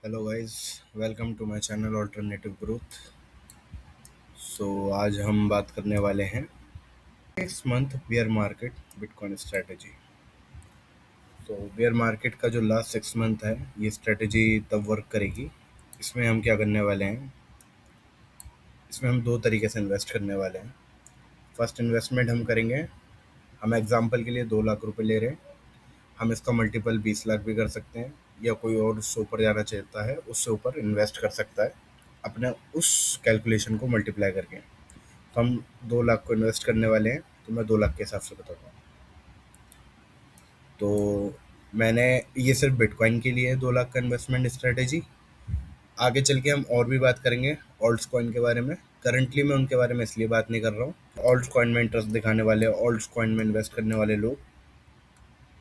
Hello guys, welcome to my channel alternative growth. आज हम बात करने वाले हैं 6 month bear market bitcoin strategy. Bear market का जो लास्ट 6 मंथ है, ये स्ट्रेटजी तब वर्क करेगी। इसमें हम क्या करने वाले हैं, इसमें हम दो तरीके से इन्वेस्ट करने वाले हैं। फर्स्ट इन्वेस्टमेंट हम करेंगे, हम एग्जांपल के लिए 2 लाख रुपए ले रहे हैं। हम इसका मल्टीपल 20 लाख भी कर सकते हैं, या कोई और उससे ऊपर जाना चाहता है उससे ऊपर इन्वेस्ट कर सकता है अपने उस कैलकुलेशन को मल्टीप्लाई करके। तो हम 2 लाख को इन्वेस्ट करने वाले हैं, तो मैं 2 लाख के हिसाब से बताता हूँ। तो मैंने ये सिर्फ बिटकॉइन के लिए है, 2 लाख का इन्वेस्टमेंट स्ट्रेटेजी। आगे चल के हम और भी बात करेंगे ऑल्ट्स कॉइन के बारे में। करंटली मैं उनके बारे में इसलिए बात नहीं कर रहा हूँ। ऑल्ट्स कॉइन में इंटरेस्ट दिखाने वाले, ऑल्ट्स कॉइन में इन्वेस्ट करने वाले लोग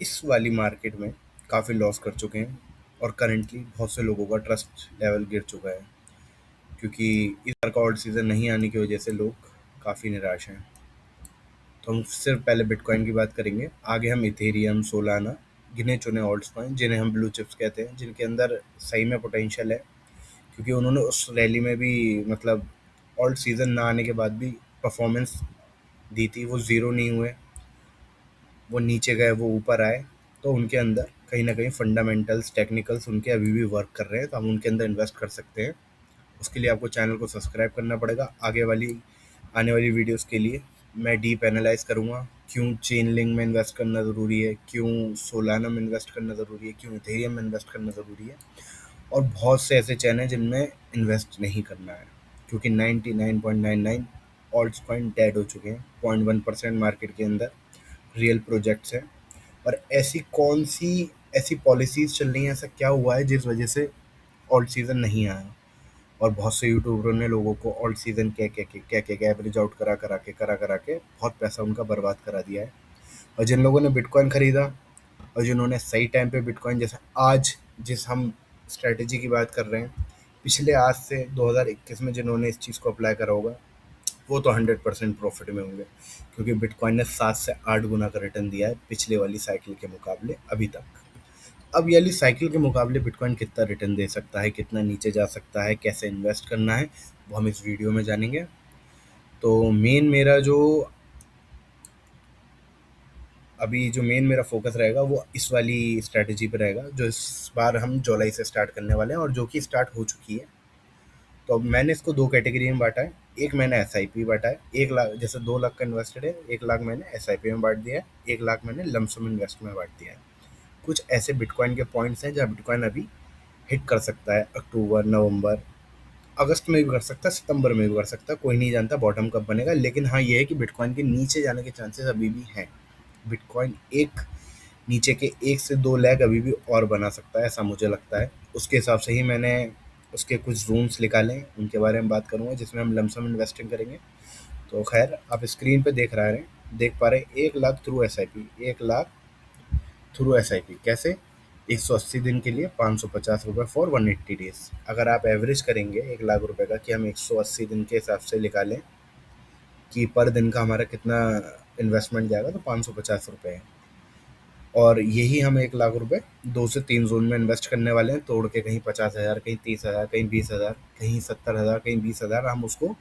इस वाली मार्केट में काफ़ी लॉस कर चुके हैं, और करंटली बहुत से लोगों का ट्रस्ट लेवल गिर चुका है, क्योंकि इस बार का ऑल्ट सीज़न नहीं आने की वजह से लोग काफ़ी निराश हैं। तो हम सिर्फ पहले बिटकॉइन की बात करेंगे, आगे हम इथेरियम, सोलाना, गिने चुने ऑल्ट्स कॉइन जिन्हें हम ब्लू चिप्स कहते हैं, जिनके अंदर सही में पोटेंशियल है, क्योंकि उन्होंने उस रैली में भी मतलब ऑल्ट सीज़न ना आने के बाद भी परफॉर्मेंस दी थी। वो ज़ीरो नहीं हुए, वो नीचे गए, वो ऊपर आए। तो उनके अंदर कहीं ना कहीं फंडामेंटल्स, टेक्निकल्स उनके अभी भी वर्क कर रहे हैं, तो हम उनके अंदर इन्वेस्ट कर सकते हैं। उसके लिए आपको चैनल को सब्सक्राइब करना पड़ेगा। आगे वाली आने वाली वीडियोस के लिए मैं डीप एनालाइज करूँगा, क्यों चेन लिंक में इन्वेस्ट करना ज़रूरी है, क्यों सोलाना में इन्वेस्ट करना ज़रूरी है, क्यों इथेरियम में इन्वेस्ट करना ज़रूरी है, और बहुत से ऐसे चैनल हैं जिनमें इन्वेस्ट नहीं करना है, क्योंकि 99.99 ऑल्ट्स कॉइन डेड हो चुके हैं। 0.1% मार्केट के अंदर रियल प्रोजेक्ट्स हैं। और ऐसी कौन सी ऐसी पॉलिसीज़ चल रही हैं, ऐसा क्या हुआ है जिस वजह से ऑल्ट सीज़न नहीं आया, और बहुत से यूट्यूबरों ने लोगों को ऑल्ट सीज़न कह के एवरेज आउट करा करा के बहुत पैसा उनका बर्बाद करा दिया है। और जिन लोगों ने बिटकॉइन खरीदा, और जिन्होंने सही टाइम पे बिटकॉइन, जैसे आज जिस हम स्ट्रेटेजी की बात कर रहे हैं, पिछले आज से 2021 में जिन्होंने इस चीज़ को अप्लाई करा होगा, वो तो 100% प्रॉफिट में होंगे, क्योंकि बिटकॉइन ने 7 से 8 गुना का रिटर्न दिया है पिछले वाली साइकिल के मुकाबले अभी तक। अब ये वाली साइकिल के मुकाबले बिटकॉइन कितना रिटर्न दे सकता है, कितना नीचे जा सकता है, कैसे इन्वेस्ट करना है, वो हम इस वीडियो में जानेंगे। तो मेन मेरा फोकस रहेगा वो इस वाली स्ट्रैटेजी पे रहेगा, जो इस बार हम जुलाई से स्टार्ट करने वाले हैं, और जो कि स्टार्ट हो चुकी है। तो अब मैंने इसको दो कैटेगरी में बांटा है। एक मैंने एसआईपी बांटा है, 1 लाख, जैसे 2 लाख का इन्वेस्टेड है, 1 लाख मैंने एसआईपी में बांट दिया है, 1 लाख मैंने लमसम इन्वेस्ट में बांट दिया है। कुछ ऐसे बिटकॉइन के पॉइंट्स हैं जहाँ बिटकॉइन अभी हिट कर सकता है, अक्टूबर, नवंबर, अगस्त में भी कर सकता है, सितंबर में भी कर सकता है, कोई नहीं जानता बॉटम कब बनेगा। लेकिन हाँ, ये है कि बिटकॉइन के नीचे जाने के चांसेस अभी भी हैं। बिटकॉइन एक नीचे के 1 से 2 लाख अभी भी और बना सकता है, ऐसा मुझे लगता है। उसके हिसाब से ही मैंने उसके कुछ जोन्स निकाले हैं, उनके बारे में बात करूँगा, जिसमें हम लमसम इन्वेस्टिंग करेंगे। तो खैर, आप स्क्रीन पे देख पा रहे हैं 1 lakh through S I P, 1 lakh through S I P कैसे, 180 दिन के लिए 550 रुपये फॉर 180 डेज। अगर आप एवरेज करेंगे 1 लाख रुपए का, कि हम 180 दिन के हिसाब से निकालें कि पर दिन का हमारा कितना इन्वेस्टमेंट जाएगा, तो 550 रुपये है। और यही हम 1 लाख रुपए 2 से 3 जोन में इन्वेस्ट करने वाले हैं, तोड़ के, कहीं 50,000, कहीं 30,000, कहीं 20,000, कहीं 70,000, कहीं 20,000। हम उसको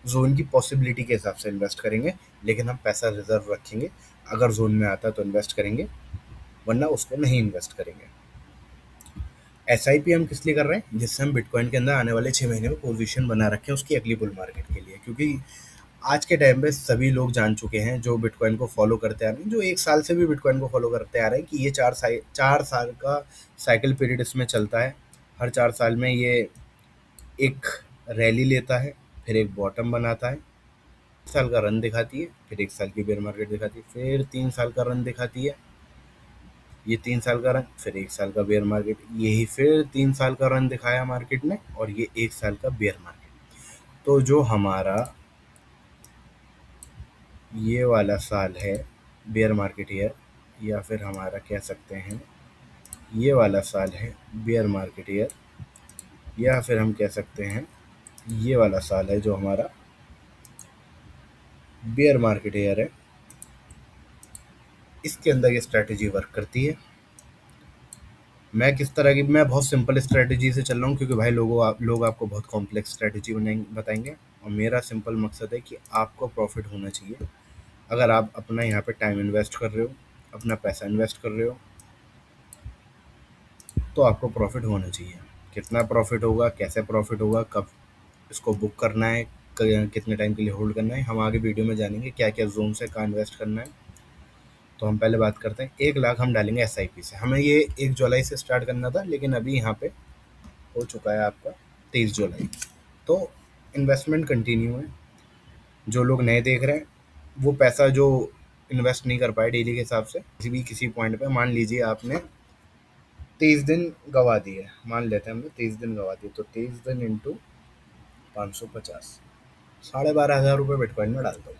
जोन की पॉसिबिलिटी के हिसाब से इन्वेस्ट करेंगे, लेकिन हम पैसा रिजर्व रखेंगे। अगर जोन में आता है तो इन्वेस्ट करेंगे, वरना उसको नहीं इन्वेस्ट करेंगे। एस आई पी हम किस लिए कर रहे हैं, जिससे हम बिटकॉइन के अंदर आने वाले 6 महीने में पोजीशन बना रखें उसकी अगली बुल मार्केट के लिए। क्योंकि आज के टाइम पे सभी लोग जान चुके हैं, जो बिटकॉइन को फॉलो करते आ रहे हैं, जो 1 साल से भी बिटकॉइन को फॉलो करते आ रहे हैं, कि ये 4 साल का साइकिल पीरियड इसमें चलता है। हर 4 साल में ये एक रैली लेता है, फिर एक बॉटम बनाता है, 1 साल का रन दिखाती है, फिर 1 साल की बेयर मार्केट दिखाती है, फिर 3 साल का रन दिखाती है, ये 3 साल का रन, फिर 1 साल का बेयर मार्केट, यही फिर 3 साल का रन दिखाया मार्केट ने, और ये 1 साल का बेयर मार्केट। तो जो हमारा ये वाला साल है बेयर मार्केट ईयर, या फिर हमारा कह सकते हैं ये वाला साल है बेयर मार्केट ईयर, या फिर हम कह सकते हैं ये वाला साल है जो हमारा बेयर मार्केट ईयर है। इसके अंदर ये स्ट्रैटेजी वर्क करती है। मैं बहुत सिंपल स्ट्रैटेजी से चल रहा हूँ, क्योंकि भाई लोग आपको बहुत कॉम्प्लेक्स स्ट्रैटेजी बताएंगे, और मेरा सिंपल मकसद है कि आपको प्रॉफिट होना चाहिए। अगर आप अपना यहाँ पे टाइम इन्वेस्ट कर रहे हो, अपना पैसा इन्वेस्ट कर रहे हो, तो आपको प्रॉफिट होना चाहिए। कितना प्रॉफिट होगा, कैसे प्रॉफिट होगा, कब इसको बुक करना है, कितने टाइम के लिए होल्ड करना है, हम आगे वीडियो में जानेंगे क्या क्या जोन से कहाँ इन्वेस्ट करना है। तो हम पहले बात करते हैं, 1 लाख हम डालेंगे SIP से। हमें ये 1 जुलाई से स्टार्ट करना था, लेकिन अभी यहाँ पे हो चुका है आपका 23 जुलाई। तो इन्वेस्टमेंट कंटिन्यू है। जो लोग नए देख रहे हैं, वो पैसा जो इन्वेस्ट नहीं कर पाए डेली के हिसाब से, किसी पॉइंट पे मान लीजिए आपने 23 दिन गवा दिए, मान लेते हैं हमने 23 दिन गवा दिए, तो 23 दिन इंटू 550, 12,500 रुपये बिटकॉइन में डाल दो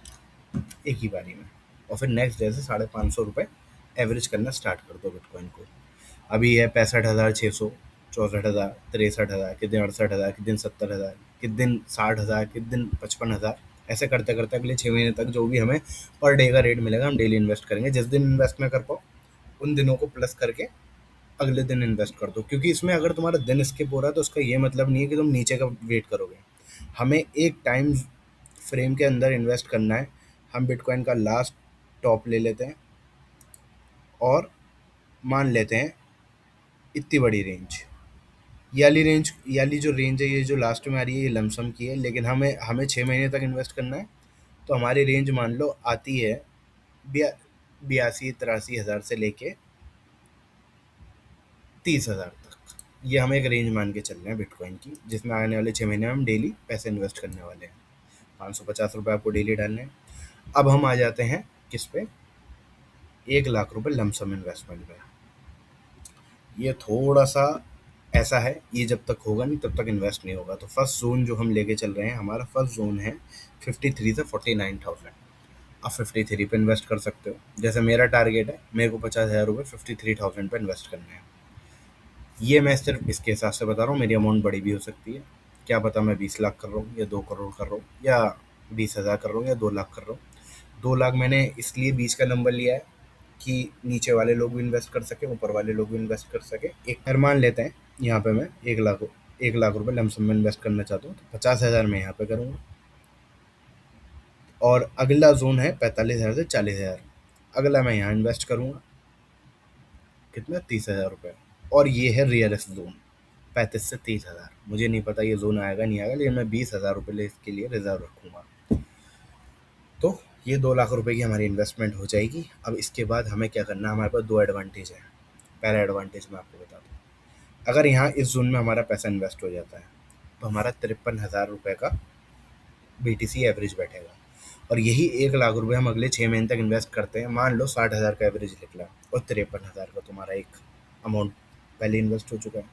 एक ही बारी में, और फिर नेक्स्ट डे से 550 रुपये एवरेज करना स्टार्ट कर दो बिटकॉइन को। अभी है 65,600, 64,000, 63,000, किस दिन 68,000, किस दिन 70,000, किस दिन 60,000, किस दिन 55,000। ऐसे करते करते अगले 6 महीने तक जो भी हमें पर डे का रेट मिलेगा, हम डेली इन्वेस्ट करेंगे। जिस दिन इन्वेस्ट ना कर पाओ, उन दिनों को प्लस करके अगले दिन इन्वेस्ट कर दो, क्योंकि इसमें अगर तुम्हारा दिन स्किप हो रहा है तो उसका ये मतलब नहीं है कि तुम नीचे का वेट करोगे। हमें एक टाइम फ्रेम के अंदर इन्वेस्ट करना है। हम बिटकॉइन का लास्ट टॉप ले लेते हैं, और मान लेते हैं इतनी बड़ी रेंज, ये वाली जो रेंज है, ये जो लास्ट में आ रही है, ये लमसम की है, लेकिन हमें हमें 6 महीने तक इन्वेस्ट करना है। तो हमारी रेंज मान लो आती है 82-83 हज़ार से लेके 30,000 तक। ये हम एक रेंज मान के चल रहे हैं बिटकॉइन की, जिसमें आने वाले 6 महीने में हम डेली पैसे इन्वेस्ट करने वाले हैं। 550 रुपये आपको डेली डालने हैं। अब हम आ जाते हैं किस पे, 1 लाख रुपए लमसम इन्वेस्टमेंट पे। ये थोड़ा सा ऐसा है, ये जब तक होगा नहीं तब तक इन्वेस्ट नहीं होगा। तो फर्स्ट जोन जो हम लेके चल रहे हैं, हमारा फर्स्ट जोन है 53 से 49,000। आप 53 पे इन्वेस्ट कर सकते हो। जैसे मेरा टारगेट है, मेरे को 50,000 रुपये 53,000 पे इन्वेस्ट करने हैं। ये मैं सिर्फ इसके हिसाब से बता रहा हूँ, मेरी अमाउंट बड़ी भी हो सकती है। क्या पता मैं 20 लाख कर रहा हूँ, या 2 करोड़ कर रहा हूँ, या 20,000 कर रहा हूँ, या 2 लाख कर रहा हूँ। 2 लाख मैंने इसलिए 20 का नंबर लिया है कि नीचे वाले लोग भी इन्वेस्ट कर सके, ऊपर वाले लोग भी इन्वेस्ट कर सके। एक बार मान लेते हैं यहाँ पे मैं 1 लाख रुपए लमसम में इन्वेस्ट करना चाहता हूँ, तो 50,000 मैं यहाँ पे करूँगा। और अगला जोन है 45,000 से 40,000। अगला मैं यहाँ इन्वेस्ट करूँगा, कितना, 30,000 रुपये। और ये है रियलेस्ट जोन, 35 से 30,000। मुझे नहीं पता ये जोन आएगा नहीं आएगा, लेकिन मैं 20,000 रुपये इसके लिए रिजर्व रखूँगा। तो ये 2 लाख रुपए की हमारी इन्वेस्टमेंट हो जाएगी। अब इसके बाद हमें क्या करना है, हमारे पास दो एडवांटेज है। पहला एडवांटेज मैं आपको बता दूँ, अगर यहाँ इस जोन में हमारा पैसा इन्वेस्ट हो जाता है, तो हमारा 53,000 रुपये का BTC एवरेज बैठेगा। और यही 1 लाख रुपए हम अगले 6 महीने तक इन्वेस्ट करते हैं, मान लो 60,000 का एवरेज निकला, और 53,000 का तुम्हारा एक अमाउंट पहले इन्वेस्ट हो चुका है।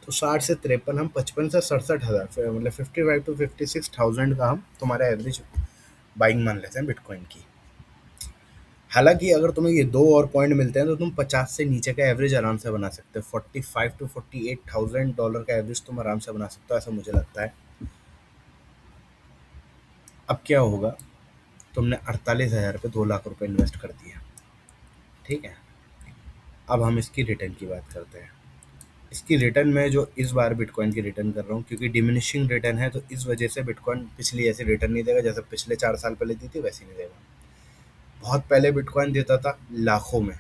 तो 60 से 53, हम 55 से 67,000, मतलब 55 to 56,000 का हम तुम्हारा एवरेज बाइंग मान लेते हैं बिटकॉइन की। हालांकि अगर तुम्हें ये दो और पॉइंट मिलते हैं, तो तुम 50 से नीचे का एवरेज आराम से बना सकते हो। 45 to 48,000 का एवरेज तुम आराम से बना सकते हो, ऐसा मुझे लगता है। अब क्या होगा, तुमने 48,000 पे 2 लाख रुपए इन्वेस्ट कर दिया, ठीक है। अब हम इसकी रिटर्न की बात करते हैं। इसकी रिटर्न में जो इस बार बिटकॉइन की रिटर्न कर रहा हूँ, क्योंकि डिमिनिशिंग रिटर्न है, तो इस वजह से बिटकॉइन पिछली ऐसी रिटर्न नहीं देगा, जैसे पिछले 4 साल पहले दी थी वैसी नहीं देगा। बहुत पहले बिटकॉइन देता था लाखों में,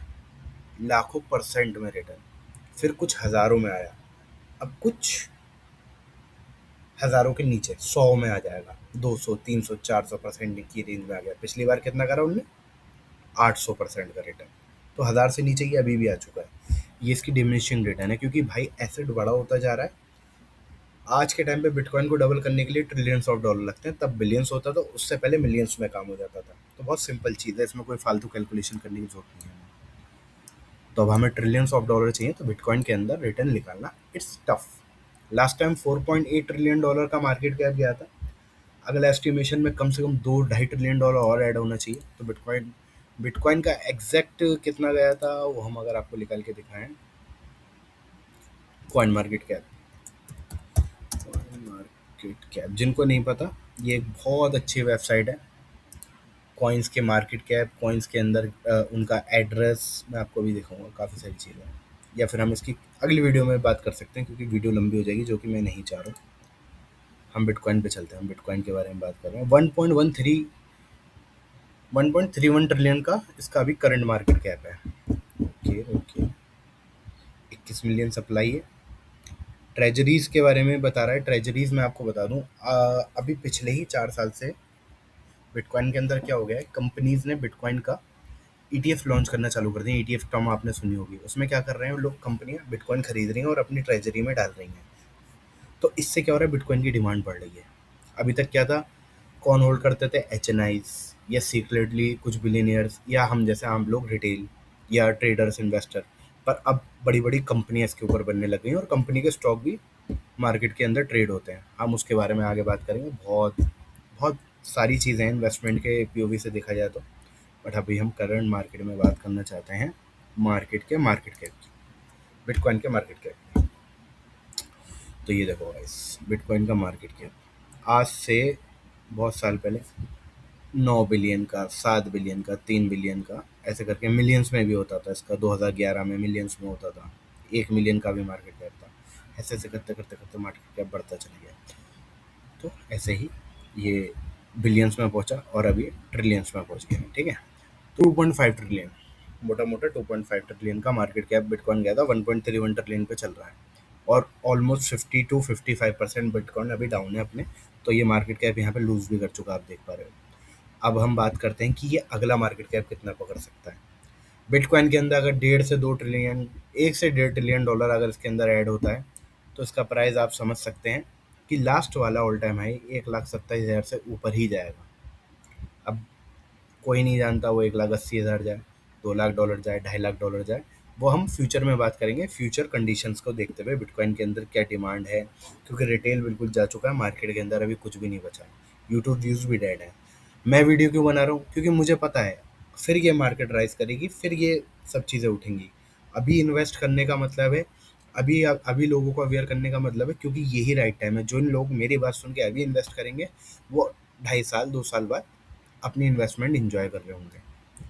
लाखों परसेंट में रिटर्न, फिर कुछ हज़ारों में आया, अब कुछ हज़ारों के नीचे 100 में आ जाएगा, 200, 300, 400% की रेंज में आ गया। पिछली बार कितना करा उनने, 800% का रिटर्न। तो 1,000 से नीचे की अभी भी आ चुका है। ये इसकी डिमिनिशिंग रिटर्न है, क्योंकि भाई एसेट बड़ा होता जा रहा है। आज के टाइम पे बिटकॉइन को डबल करने के लिए ट्रिलियंस ऑफ डॉलर लगते हैं, तब बिलियंस होता था, उससे पहले मिलियंस में काम हो जाता था। तो बहुत सिंपल चीज़ है, इसमें कोई फालतू कैलकुलेशन करने की जरूरत नहीं है। तो अब हमें ट्रिलियंस ऑफ डॉलर चाहिए, तो बिटकॉइन के अंदर रिटर्न निकालना it's tough. Last time 4.8 trillion dollar का मार्केट कैप गया था। अगला एस्टिमेशन में कम से कम 2-2.5 ट्रिलियन डॉलर और ऐड होना चाहिए। तो बिटकॉइन बिटकॉइन का एग्जैक्ट कितना गया था, वो हम अगर आपको निकाल के दिखाएं, coin market cap. Coin market cap, जिनको नहीं पता, ये एक बहुत अच्छी वेबसाइट है। कॉइन्स के मार्केट कैप, कॉइन्स के अंदर उनका एड्रेस मैं आपको भी दिखाऊंगा, काफ़ी सारी चीज़ें हैं। या फिर हम इसकी अगली वीडियो में बात कर सकते हैं, क्योंकि वीडियो लंबी हो जाएगी, जो कि मैं नहीं चाह रहा हूँ। हम बिटकॉइन पे चलते हैं, हम बिटकॉइन के बारे में बात कर रहे हैं। 1.31 ट्रिलियन का इसका अभी करंट मार्केट कैप है। ओके ओके, 21 मिलियन सप्लाई है। ट्रेजरीज के बारे में बता रहा है। ट्रेजरीज मैं आपको बता दूं, अभी पिछले ही 4 साल से बिटकॉइन के अंदर क्या हो गया है, कंपनीज ने बिटकॉइन का ईटीएफ लॉन्च करना चालू कर दिया। ईटीएफ टर्म आपने सुनी होगी। उसमें क्या कर रहे हैं लोग, कंपनियां बिटकॉइन खरीद रही हैं और अपनी ट्रेजरी में डाल रही हैं। तो इससे क्या हो रहा है, बिटकॉइन की डिमांड बढ़ रही है। अभी तक क्या था, कौन होल्ड करते थे, एच या सीक्रेटली कुछ बिलियनियर्स, या हम जैसे आम लोग रिटेल या ट्रेडर्स इन्वेस्टर। पर अब बड़ी बड़ी कंपनियां इसके ऊपर बनने लग गई हैं और कंपनी के स्टॉक भी मार्केट के अंदर ट्रेड होते हैं। हम उसके बारे में आगे बात करेंगे। बहुत बहुत सारी चीज़ें हैं इन्वेस्टमेंट के पीओवी से देखा जाए तो। बट अभी हम करंट मार्केट में बात करना चाहते हैं, मार्केट कैप की, बिटकॉइन के मार्केट कैप। तो ये देखो गाइस, बिटकॉइन का मार्केट कैप आज से बहुत साल पहले 9 बिलियन का, 7 बिलियन का, 3 बिलियन का, ऐसे करके मिलियंस में भी होता था इसका। 2011 में मिलियंस में होता था। 1 मिलियन का भी मार्केट कैप था। ऐसे ऐसे करते करते करते मार्केट कैप बढ़ता चला गया। तो ऐसे ही ये बिलियंस में पहुंचा और अभी ट्रिलियंस में पहुंच गया। ठीक है, 2.5 ट्रिलियन, मोटा मोटा 2.5 ट्रिलियन का मार्केट कैप बिटकॉइन गया था। 1.31 ट्रिलियन पे चल रहा है और ऑलमोस्ट 50 to 55% बिटकॉइन अभी डाउन है अपने। तो ये मार्केट कैप यहाँ पे लूज भी कर चुका, आप देख पा रहे हो। अब हम बात करते हैं कि ये अगला मार्केट कैप कितना पकड़ सकता है। बिटकॉइन के अंदर अगर 1.5 से 2 ट्रिलियन, 1 से 1.5 ट्रिलियन डॉलर अगर इसके अंदर ऐड होता है, तो इसका प्राइस आप समझ सकते हैं कि लास्ट वाला ऑल टाइम हाई 1,27,000 से ऊपर ही जाएगा। अब कोई नहीं जानता वो 1,80,000 जाए, $2 लाख जाए, $2.5 लाख जाए। वो हम फ्यूचर में बात करेंगे, फ्यूचर कंडीशंस को देखते हुए बिटकॉइन के अंदर क्या डिमांड है। क्योंकि रिटेल बिल्कुल जा चुका है, मार्केट के अंदर अभी कुछ भी नहीं बचा। यूट्यूब व्यूज़ भी डेड है। मैं वीडियो क्यों बना रहा हूँ, क्योंकि मुझे पता है फिर ये मार्केट राइज करेगी, फिर ये सब चीज़ें उठेंगी। अभी इन्वेस्ट करने का मतलब है, अभी लोगों को अवेयर करने का मतलब है, क्योंकि यही राइट टाइम है। जो लोग मेरी बात सुन के अभी इन्वेस्ट करेंगे, वो 2.5 साल 2 साल बाद अपनी इन्वेस्टमेंट एंजॉय कर रहे होंगे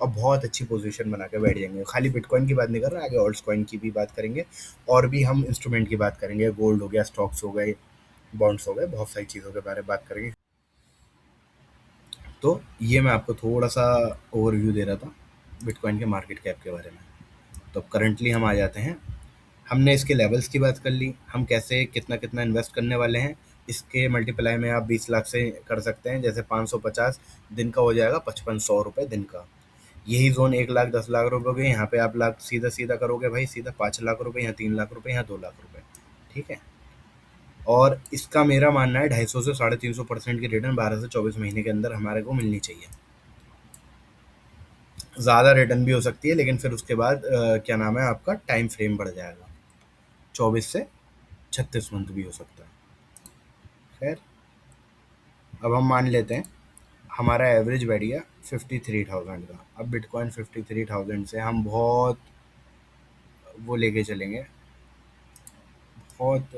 और बहुत अच्छी पोजीशन बना के बैठ जाएंगे। खाली बिटकॉइन की बात नहीं कर रहा, आगे ऑल्ट कॉइन की भी बात करेंगे और भी हम इंस्ट्रूमेंट की बात करेंगे। गोल्ड हो गया, स्टॉक्स हो गए, बॉन्ड्स हो गए, बहुत सारी चीज़ों के बारे में बात करेंगे। तो ये मैं आपको थोड़ा सा ओवरव्यू दे रहा था बिटकॉइन के मार्केट कैप के बारे में। तो अब करंटली हम आ जाते हैं, हमने इसके लेवल्स की बात कर ली, हम कैसे कितना कितना इन्वेस्ट करने वाले हैं। इसके मल्टीप्लाई में आप 20 लाख से कर सकते हैं। जैसे 550 दिन का हो जाएगा 5500 रुपये दिन का। यही जोन 1 लाख 10 लाख रुपये हो गए। यहाँ पे आप लाख सीधा सीधा करोगे भाई, सीधा 5 लाख रुपये, यहाँ 3 लाख रुपये, यहाँ 2 लाख रुपये। ठीक है, और इसका मेरा मानना है 250 से 350% की रिटर्न 12 से 24 महीने के अंदर हमारे को मिलनी चाहिए। ज़्यादा रिटर्न भी हो सकती है, लेकिन फिर उसके बाद क्या नाम है आपका, टाइम फ्रेम बढ़ जाएगा। 24 से 36 मंथ भी हो सकता है। खैर, अब हम मान लेते हैं हमारा एवरेज बैठ गया 53,000 का। अब बिटकॉइन 53,000 से हम बहुत वो लेके चलेंगे, बहुत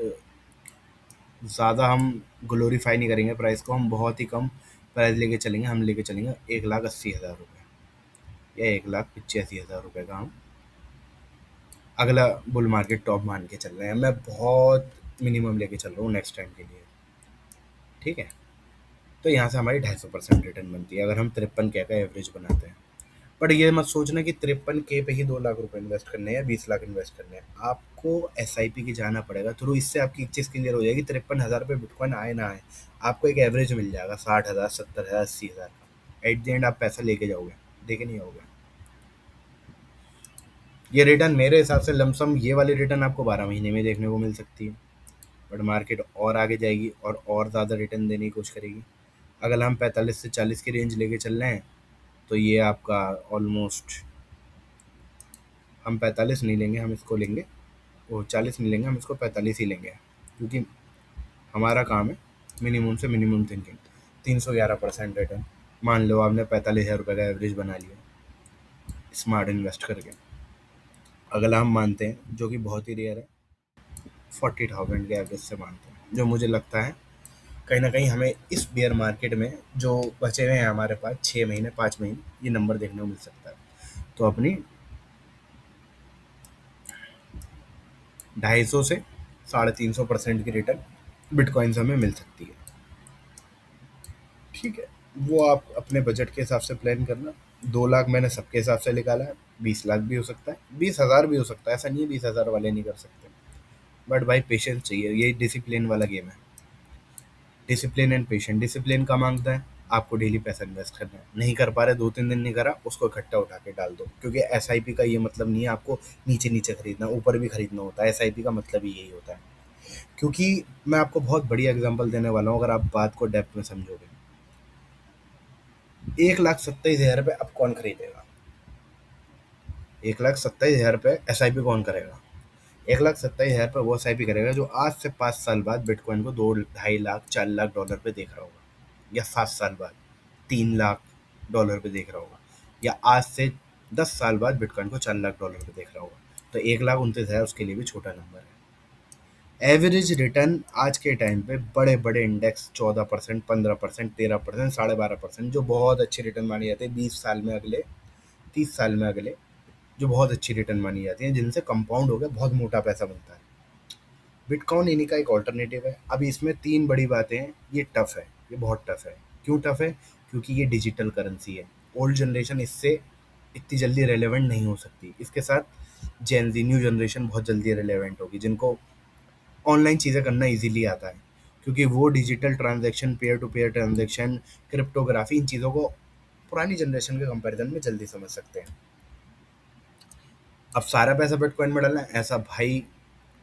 ज़्यादा हम ग्लोरीफाई नहीं करेंगे प्राइस को, हम बहुत ही कम प्राइस लेके चलेंगे। हम लेके चलेंगे 1,80,000 रुपये या 1,85,000 रुपये का हम अगला बुल मार्केट टॉप मान के चल रहे हैं। मैं बहुत मिनिमम लेके चल रहा हूँ नेक्स्ट टाइम के लिए। ठीक है, तो यहाँ से हमारी 250% रिटर्न बनती है अगर हम 53K का एवरेज बनाते हैं। बट ये मत सोचना कि 53K पे ही 2 लाख रुपए इन्वेस्ट करने हैं या 20 लाख इन्वेस्ट करने हैं। आपको SIP की जाना पड़ेगा थ्रू। इससे आपकी एक चीज़ क्लियर हो जाएगी, 53,000 रुपये बिटकॉइन आए ना आए, आपको एक एवरेज मिल जाएगा 60,000, 70,000, 80,000 का। एट द एंड आप पैसा लेके जाओगे, देखे नहीं आओगे। ये रिटर्न मेरे हिसाब से लमसम, ये वाली रिटर्न आपको 12 महीने में देखने को मिल सकती है। बट मार्केट और आगे जाएगी और ज़्यादा रिटर्न देने की कोशिश करेगी। अगर हम 45 से 40 की रेंज लेके चल रहे हैं, तो ये आपका ऑलमोस्ट, हम 45 नहीं लेंगे, हम इसको लेंगे, वो 40 नहीं लेंगे, हम इसको 45 ही लेंगे। क्योंकि हमारा काम है मिनिमम से मिनिमम थिंकिंग। 311% रिटर्न मान लो आपने 45,000 रुपये का एवरेज बना लिया स्मार्ट इन्वेस्ट करके। अगला हम मानते हैं, जो कि बहुत ही रेयर है, 40,000 के एवरेज से मानते हैं, जो मुझे लगता है कहीं ना कहीं हमें इस बेयर मार्केट में जो बचे हुए हैं हमारे पास 6 महीने 5 महीने, ये नंबर देखने को मिल सकता है। तो अपनी 250 से 350% की रिटर्न बिटकॉइन से हमें मिल सकती है। ठीक है, वो आप अपने बजट के हिसाब से प्लान करना। 2 लाख मैंने सबके हिसाब से निकाला है, 20 लाख भी हो सकता है, 20 हज़ार भी हो सकता है, ऐसा नहीं है 20 हज़ार वाले नहीं कर सकते। बट भाई पेशेंस चाहिए, यही डिसिप्लिन वाला गेम है। Discipline and patient. डिसिप्लिन का मांगता है आपको डेली पैसा इन्वेस्ट करना है, नहीं कर पा रहे 2-3 दिन नहीं करा, उसको इकट्ठा उठा के डाल दो, क्योंकि एसआईपी का ये मतलब नहीं है आपको नीचे नीचे खरीदना, ऊपर भी खरीदना होता है। एसआईपी का मतलब ही यही होता है। क्योंकि मैं आपको बहुत बढ़िया एग्जांपल देने वाला हूँ, अगर आप बात को डेप्थ में समझोगे। 1,27,000 रुपये अब कौन खरीदेगा? 1,27,000 रुपये एसआईपी कौन करेगा? 1,27,000 रुपये वो एसआईपी करेगा जो आज से 5 साल बाद बिटकॉइन को 2-2.5 लाख $4 लाख पे देख रहा होगा, या 7 साल बाद 3 लाख पे देख रहा होगा, या आज से 10 साल बाद बिटकॉइन को $4 लाख पे देख रहा होगा। तो 1,29,000 उसके लिए भी छोटा नंबर है। एवरेज रिटर्न आज के टाइम पे बड़े बड़े इंडेक्स 14%, 15%, 13%, 12.5%, जो बहुत अच्छी रिटर्न मानी जाती है 20 साल में, अगले 30 साल में, अगले जो बहुत अच्छी रिटर्न मानी जाती है, जिनसे कंपाउंड होकर बहुत मोटा पैसा बनता है। बिटकॉइन इन्हीं का एक ऑल्टरनेटिव है। अभी इसमें 3 बड़ी बातें हैं। ये टफ है, ये बहुत टफ है। क्यों टफ है? क्योंकि ये डिजिटल करेंसी है। ओल्ड जनरेशन इससे इतनी जल्दी रेलेवेंट नहीं हो सकती। इसके साथ जेन जी, न्यू जनरेशन बहुत जल्दी रेलेवेंट होगी, जिनको ऑनलाइन चीज़ें करना इजीली आता है, क्योंकि वो digital transaction, peer to peer transaction, cryptography, इन चीज़ों को पुरानी जनरेशन के कंपैरिजन में जल्दी समझ सकते हैं। अब सारा पैसा बिटकॉइन में डालना है, ऐसा भाई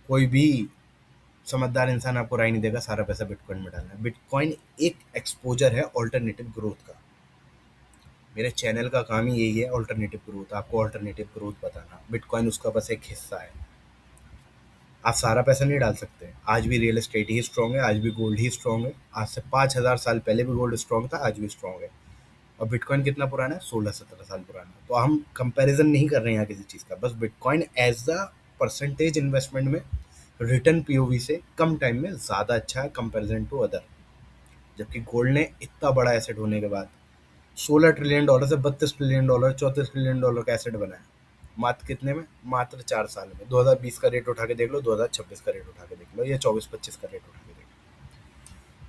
कोई भी समझदार इंसान आपको राय नहीं देगा सारा पैसा बिटकॉइन में डालना है। बिटकॉइन एक एक्सपोजर है ऑल्टरनेटिव ग्रोथ का। मेरे चैनल का काम ही यही है, ऑल्टरनेटिव ग्रोथ, आपको ऑल्टरनेटिव ग्रोथ बताना। बिटकॉइन उसका बस एक हिस्सा है। आप सारा पैसा नहीं डाल सकते। आज भी रियल एस्टेट ही स्ट्रांग है, आज भी गोल्ड ही स्ट्रांग है, आज से 5,000 साल पहले भी गोल्ड स्ट्रांग था, आज भी स्ट्रांग है। और बिटकॉइन कितना पुराना है? 16-17 साल पुराना है। तो हम कंपैरिजन नहीं कर रहे हैं यहाँ किसी चीज़ का, बस bitcoin as a percentage investment में रिटर्न पीओवी से कम टाइम में ज़्यादा अच्छा है कंपैरिजन टू अदर। जबकि गोल्ड ने इतना बड़ा एसेट होने के बाद $16 ट्रिलियन से $32 ट्रिलियन, $34 ट्रिलियन का एसेट बनाया। मात्र कितने में? मात्र 4 साल में। 2020 का रेट उठा के देख लो, 2026 का रेट उठा के देख लो, या 24-25 का रेट उठा के देख लो।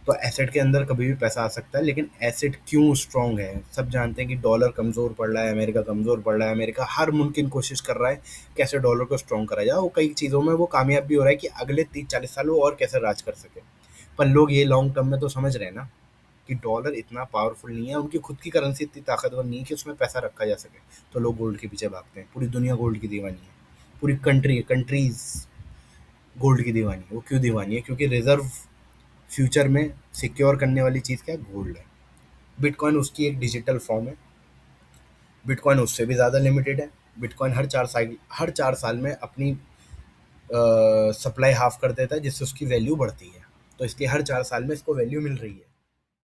तो एसेट के अंदर कभी भी पैसा आ सकता है, लेकिन एसेट क्यों स्ट्रांग है? सब जानते हैं कि डॉलर कमज़ोर पड़ रहा है, अमेरिका कमज़ोर पड़ रहा है, अमेरिका हर मुमकिन कोशिश कर रहा है कैसे डॉलर को स्ट्रांग करा जाए, वो कई चीज़ों में वो कामयाब भी हो रहा है कि अगले 30-40 साल वो और कैसे राज कर सके। पर लोग ये लॉन्ग टर्म में तो समझ रहे हैं ना कि डॉलर इतना पावरफुल नहीं है, उनकी खुद की करेंसी इतनी ताकतवर नहीं है कि उसमें पैसा रखा जा सके। तो लोग गोल्ड के पीछे भागते हैं। पूरी दुनिया गोल्ड की दीवानी है, पूरी कंट्रीज गोल्ड की दीवानी है। वो क्यों दीवानी है? क्योंकि रिजर्व फ्यूचर में सिक्योर करने वाली चीज़ क्या है? गोल्ड है। बिटकॉइन उसकी एक डिजिटल फॉर्म है। बिटकॉइन उससे भी ज़्यादा लिमिटेड है। बिटकॉइन हर 4 साल में अपनी सप्लाई हाफ कर देता है, जिससे उसकी वैल्यू बढ़ती है। तो इसलिए हर 4 साल में इसको वैल्यू मिल रही है।